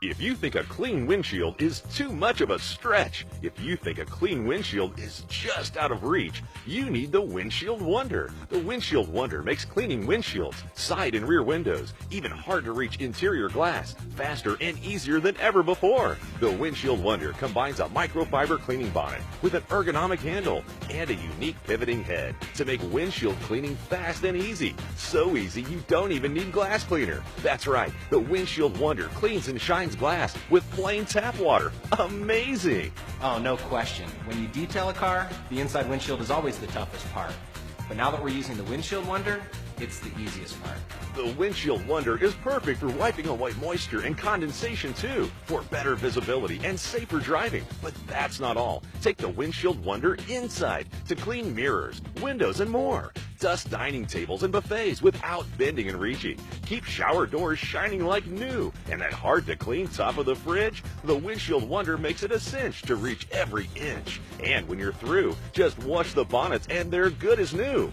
If you think a clean windshield is too much of a stretch, if you think a clean windshield is just out of reach, you need the Windshield Wonder. The Windshield Wonder makes cleaning windshields, side and rear windows, even hard-to-reach interior glass, faster and easier than ever before. The Windshield Wonder combines a microfiber cleaning bonnet with an ergonomic handle and a unique pivoting head to make windshield cleaning fast and easy. So easy you don't even need glass cleaner. That's right, the Windshield Wonder cleans and shines glass with plain tap water. Amazing! Oh, no question. When you detail a car, the inside windshield is always the toughest part. But now that we're using the Windshield Wonder, it's the easiest part. The Windshield Wonder is perfect for wiping away moisture and condensation too, for better visibility and safer driving. But that's not all. Take the Windshield Wonder inside to clean mirrors, windows, and more. Dust dining tables and buffets without bending and reaching. Keep shower doors shining like new. And that hard-to-clean top of the fridge? The Windshield Wonder makes it a cinch to reach every inch. And when you're through, just wash the bonnets and they're good as new.